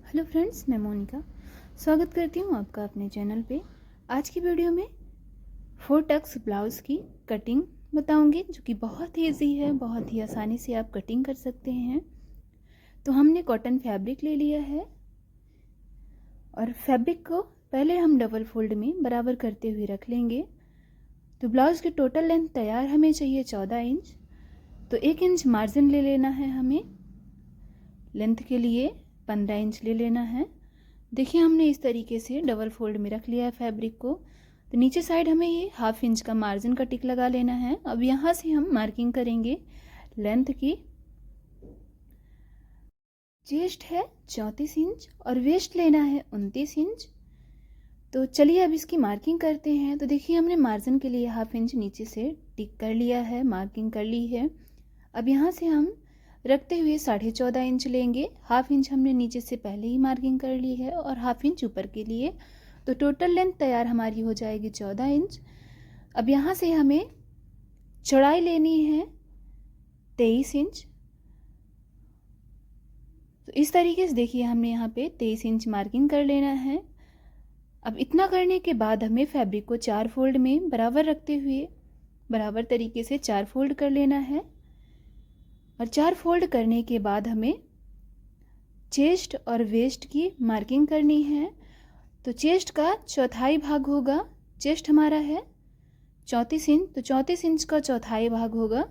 Hello friends, मैं मोनिका स्वागत करती हूँ आपका अपने चैनल पे। आज की वीडियो में 4 टक्स ब्लाउज़ की कटिंग बताऊंगी, जो कि बहुत ही ईजी है, बहुत ही आसानी से आप कटिंग कर सकते हैं। तो हमने कॉटन फैब्रिक ले लिया है और फैब्रिक को पहले हम डबल फोल्ड में बराबर करते हुए रख लेंगे। तो ब्लाउज़ की टोटल लेंथ तैयार हमें चाहिए 14 इंच। तो 1 इंच मार्जिन ले लेना है हमें। लेंथ के लिए 15 इंच ले लेना है। देखिए, हमने इस तरीके से डबल फोल्ड में रख लिया है फैब्रिक को। तो नीचे साइड हमें ये 1/2 इंच का मार्जिन का टिक लगा लेना है। अब यहाँ से हम मार्किंग करेंगे लेंथ की। चेस्ट है 34 इंच और वेस्ट लेना है 29 इंच। तो चलिए अब इसकी मार्किंग करते हैं। तो देखिए, हमने मार्जिन के लिए 1/2 इंच नीचे से टिक कर लिया है, मार्किंग कर ली है। अब यहाँ से हम रखते हुए 14.5 इंच लेंगे। 1/2 इंच हमने नीचे से पहले ही मार्किंग कर ली है और 1/2 इंच ऊपर के लिए। तो टोटल लेंथ तैयार हमारी हो जाएगी 14 इंच। अब यहाँ से हमें चौड़ाई लेनी है 23 इंच। तो इस तरीके से देखिए, हमने यहाँ पे 23 इंच मार्किंग कर लेना है। अब इतना करने के बाद हमें फैब्रिक को 4 फोल्ड में बराबर रखते हुए बराबर तरीके से 4 फोल्ड कर लेना है। और 4 फोल्ड करने के बाद हमें चेस्ट और वेस्ट की मार्किंग करनी है। तो चेस्ट का चौथाई भाग होगा, चेस्ट हमारा है 34 इंच, तो 34 इंच का चौथाई भाग होगा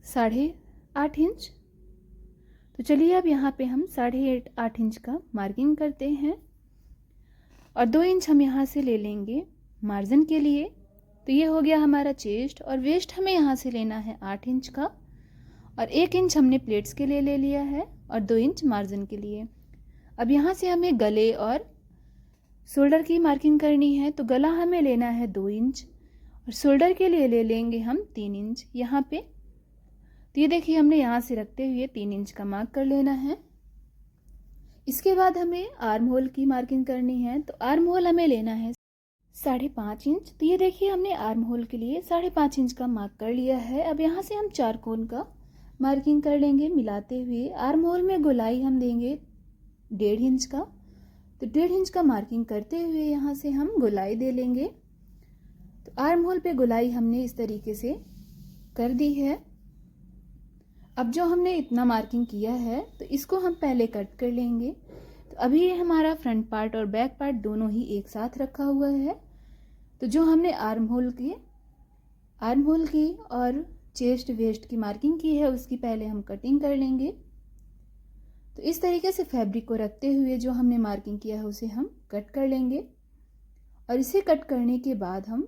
8.5 इंच। तो चलिए अब यहाँ पे हम 8.5 इंच का मार्किंग करते हैं और 2 इंच हम यहाँ से ले लेंगे मार्जिन के लिए। तो ये हो गया हमारा चेस्ट। और वेस्ट हमें यहाँ से लेना है 8 इंच का और 1 इंच हमने प्लेट्स के लिए ले लिया है और 2 इंच मार्जिन के लिए। अब यहाँ से हमें गले और शोल्डर की मार्किंग करनी है। तो गला हमें लेना है 2 इंच और शोल्डर के लिए ले लेंगे हम 3 इंच यहाँ पे। तो ये देखिए, हमने यहाँ से रखते हुए 3 इंच का मार्क कर लेना है। इसके बाद हमें आर्म होल की मार्किंग करनी है। तो आर्म होल हमें लेना है 5.5 इंच। तो ये देखिए, हमने आर्म होल के लिए 5.5 इंच का मार्क कर लिया है। अब यहाँ से हम 4 कोण का मार्किंग कर लेंगे मिलाते हुए। आर्म होल में गोलाई हम देंगे 1.5 इंच का। तो 1.5 इंच का मार्किंग करते हुए यहाँ से हम गोलाई दे लेंगे। तो आर्म होल पे गोलाई हमने इस तरीके से कर दी है। अब जो हमने इतना मार्किंग किया है, तो इसको हम पहले कट कर लेंगे। तो अभी ये हमारा फ्रंट पार्ट और बैक पार्ट दोनों ही एक साथ रखा हुआ है। तो जो हमने आर्म होल की और चेस्ट वेस्ट की मार्किंग की है, उसकी पहले हम कटिंग कर लेंगे। तो इस तरीके से फैब्रिक को रखते हुए जो हमने मार्किंग किया है उसे हम कट कर लेंगे। और इसे कट करने के बाद हम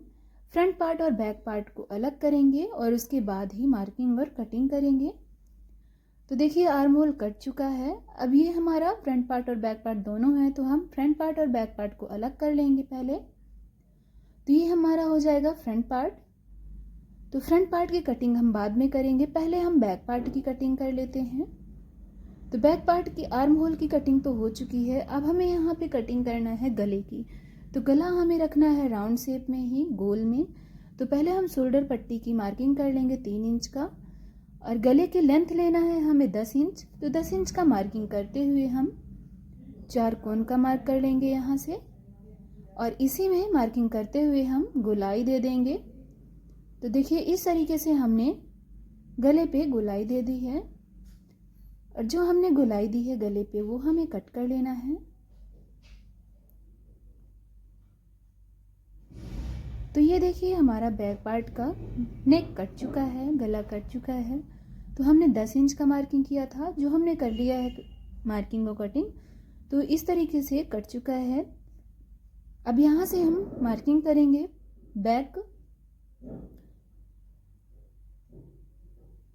फ्रंट पार्ट और बैक पार्ट को अलग करेंगे और उसके बाद ही मार्किंग और कटिंग करेंगे। तो देखिए, आर्म होल कट चुका है। अब ये हमारा फ्रंट पार्ट और बैक पार्ट दोनों है, तो हम फ्रंट पार्ट और बैक पार्ट को अलग कर लेंगे पहले। तो ये हमारा हो जाएगा फ्रंट पार्ट। तो फ्रंट पार्ट की कटिंग हम बाद में करेंगे, पहले हम बैक पार्ट की कटिंग कर लेते हैं। तो बैक पार्ट की आर्म होल की कटिंग तो हो चुकी है। अब हमें यहाँ पे कटिंग करना है गले की। तो गला हमें रखना है राउंड शेप में ही, गोल में। तो पहले हम शोल्डर पट्टी की मार्किंग कर लेंगे 3 इंच का और गले की लेंथ लेना है हमें 10 इंच। तो 10 इंच का मार्किंग करते हुए हम 4 कोण का मार्क कर लेंगे यहाँ से और इसी में मार्किंग करते हुए हम गोलाई दे देंगे। तो देखिए, इस तरीके से हमने गले पे गोलाई दे दी है और जो हमने गोलाई दी है गले पे वो हमें कट कर लेना है। तो ये देखिए, हमारा बैक पार्ट का नेक कट चुका है, गला कट चुका है। तो हमने 10 इंच का मार्किंग किया था, जो हमने कर लिया है मार्किंग और कटिंग। तो इस तरीके से कट चुका है। अब यहाँ से हम मार्किंग करेंगे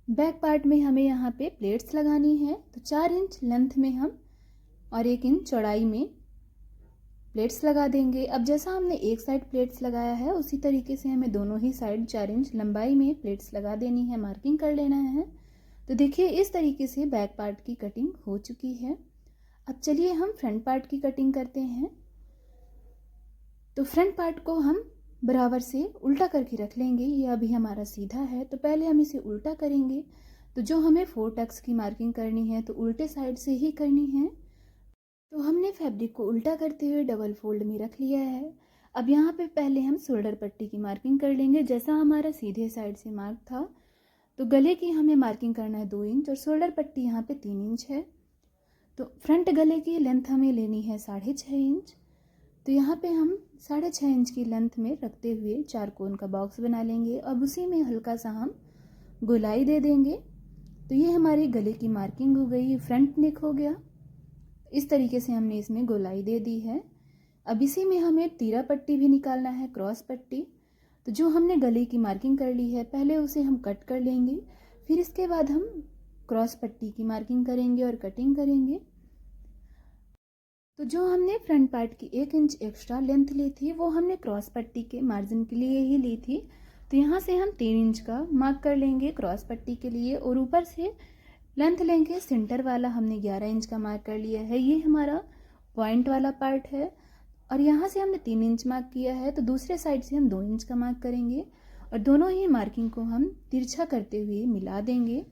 बैक पार्ट में हमें यहाँ पे प्लेट्स लगानी है। तो 4 इंच लेंथ में हम और 1 इंच चौड़ाई में प्लेट्स लगा देंगे। अब जैसा हमने एक साइड प्लेट्स लगाया है, उसी तरीके से हमें दोनों ही साइड 4 इंच लंबाई में प्लेट्स लगा देनी है, मार्किंग कर लेना है। तो देखिए, इस तरीके से बैक पार्ट की कटिंग हो चुकी है। अब चलिए हम फ्रंट पार्ट की कटिंग करते हैं। तो फ्रंट पार्ट को हम बराबर से उल्टा करके रख लेंगे। ये अभी हमारा सीधा है तो पहले हम इसे उल्टा करेंगे। तो जो हमें 4 टक्स की मार्किंग करनी है तो उल्टे साइड से ही करनी है। तो हमने फैब्रिक को उल्टा करते हुए डबल फोल्ड में रख लिया है। अब यहाँ पे पहले हम शोल्डर पट्टी की मार्किंग कर लेंगे। जैसा हमारा सीधे साइड से मार्क था तो गले की हमें मार्किंग करना है 2 इंच और शोल्डर पट्टी यहाँ पे 3 इंच है। तो फ्रंट गले की लेंथ हमें लेनी है 6.5 इंच। तो यहाँ पे हम 6.5 इंच की लेंथ में रखते हुए 4 कोण का बॉक्स बना लेंगे। अब उसी में हल्का सा हम गोलाई दे देंगे। तो ये हमारी गले की मार्किंग हो गई, फ्रंट नेक हो गया। इस तरीके से हमने इसमें गोलाई दे दी है। अब इसी में हमें तीरा पट्टी भी निकालना है, क्रॉस पट्टी। तो जो हमने गले की मार्किंग कर ली है पहले उसे हम कट कर लेंगे, फिर इसके बाद हम क्रॉस पट्टी की मार्किंग करेंगे और कटिंग करेंगे। तो जो हमने फ्रंट पार्ट की 1 इंच एक्स्ट्रा लेंथ ली थी वो हमने क्रॉस पट्टी के मार्जिन के लिए ही ली थी। तो यहाँ से हम 3 इंच का मार्क कर लेंगे क्रॉस पट्टी के लिए और ऊपर से लेंथ लेंगे सेंटर वाला हमने 11 इंच का मार्क कर लिया है। ये हमारा पॉइंट वाला पार्ट है और यहाँ से हमने 3 इंच मार्क किया है। तो दूसरे साइड से हम 2 इंच का मार्क करेंगे और दोनों ही मार्किंग को हम तिरछा करते हुए मिला देंगे,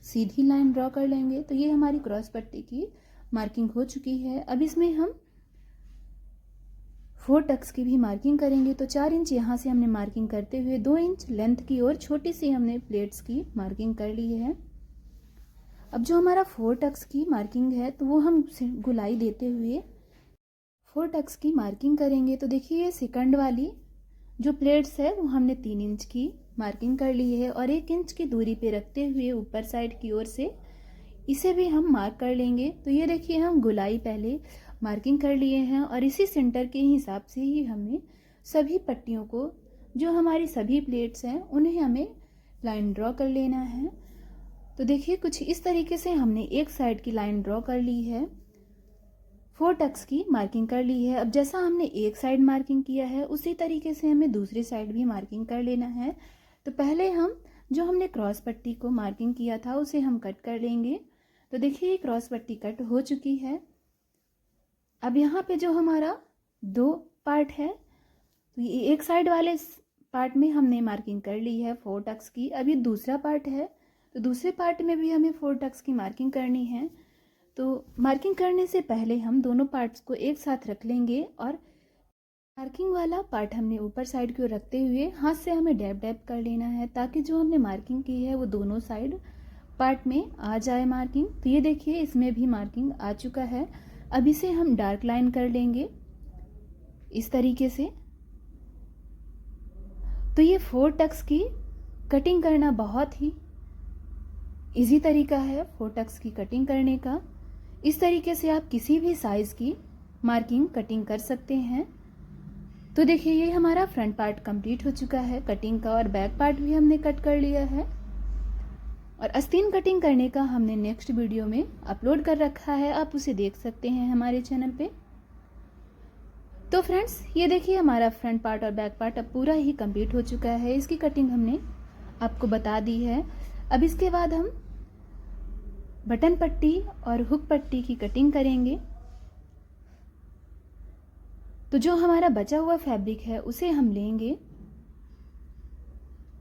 सीधी लाइन ड्रॉ कर लेंगे। तो ये हमारी क्रॉस पट्टी की मार्किंग हो चुकी है। अब इसमें हम 4 टक्स की भी मार्किंग करेंगे। तो 4 इंच यहाँ से हमने मार्किंग करते हुए 2 इंच लेंथ की और छोटी सी हमने प्लेट्स की मार्किंग कर ली है। अब जो हमारा 4 टक्स की मार्किंग है तो वो हम गुलाई देते हुए 4 टक्स की मार्किंग करेंगे। तो देखिए सेकंड वाली जो प्लेट्स है वो हमने 3 इंच की मार्किंग कर ली है और 1 इंच की दूरी पे रखते हुए ऊपर साइड की ओर से इसे भी हम मार्क कर लेंगे। तो ये देखिए हम गुलाई पहले मार्किंग कर लिए हैं और इसी सेंटर के हिसाब से ही हमें सभी पट्टियों को, जो हमारी सभी प्लेट्स हैं उन्हें हमें लाइन ड्रॉ कर लेना है। तो देखिए कुछ इस तरीके से हमने एक साइड की लाइन ड्रॉ कर ली है, 4 टक्स की मार्किंग कर ली है। अब जैसा हमने एक साइड मार्किंग किया है उसी तरीके से हमें दूसरी साइड भी मार्किंग कर लेना है। तो पहले हम जो हमने क्रॉस पट्टी को मार्किंग किया था उसे हम कट कर लेंगे। तो देखिए क्रॉस पट्टी कट हो चुकी है। अब यहाँ पे जो हमारा 2 पार्ट है तो ये एक साइड वाले पार्ट में हमने मार्किंग कर ली है 4 टक्स की। अब ये दूसरा पार्ट है तो दूसरे पार्ट में भी हमें 4 टक्स की मार्किंग करनी है। तो मार्किंग करने से पहले हम दोनों पार्ट्स को एक साथ रख लेंगे और मार्किंग वाला पार्ट हमने ऊपर साइड की ओर रखते हुए हाथ से हमें डैब डैब कर लेना है ताकि जो हमने मार्किंग की है वो दोनों साइड पार्ट में आ जाए मार्किंग। तो ये देखिए इसमें भी मार्किंग आ चुका है। अब इसे हम डार्क लाइन कर लेंगे इस तरीके से। तो ये 4 टक्स की कटिंग करना बहुत ही इजी तरीका है 4 टक्स की कटिंग करने का। इस तरीके से आप किसी भी साइज की मार्किंग कटिंग कर सकते हैं। तो देखिए ये हमारा फ्रंट पार्ट कंप्लीट हो चुका है कटिंग का और बैक पार्ट भी हमने कट कर लिया है और आस्तीन कटिंग करने का हमने नेक्स्ट वीडियो में अपलोड कर रखा है, आप उसे देख सकते हैं हमारे चैनल पे। तो फ्रेंड्स ये देखिए हमारा फ्रंट पार्ट और बैक पार्ट अब पूरा ही कंप्लीट हो चुका है। इसकी कटिंग हमने आपको बता दी है। अब इसके बाद हम बटन पट्टी और हुक पट्टी की कटिंग करेंगे। तो जो हमारा बचा हुआ फैब्रिक है उसे हम लेंगे।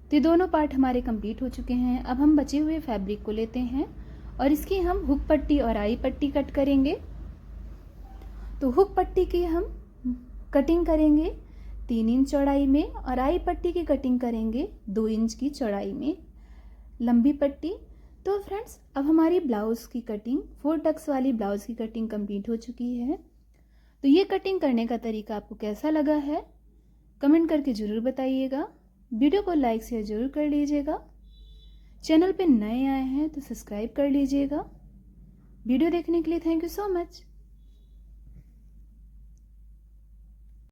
तो ये दोनों पार्ट हमारे कंप्लीट हो चुके हैं। अब हम बचे हुए फैब्रिक को लेते हैं और इसकी हम हुक पट्टी और आई पट्टी कट करेंगे। तो हुक पट्टी की हम कटिंग करेंगे 3 इंच चौड़ाई में और आई पट्टी की कटिंग करेंगे 2 इंच की चौड़ाई में लंबी पट्टी। तो फ्रेंड्स अब हमारी ब्लाउज़ की कटिंग 4 टक्स वाली ब्लाउज़ की कटिंग कंप्लीट हो चुकी है। तो ये कटिंग करने का तरीका आपको कैसा लगा है कमेंट करके ज़रूर बताइएगा। वीडियो को लाइक शेयर ज़रूर कर लीजिएगा। चैनल पे नए आए हैं तो सब्सक्राइब कर लीजिएगा। वीडियो देखने के लिए थैंक यू सो मच।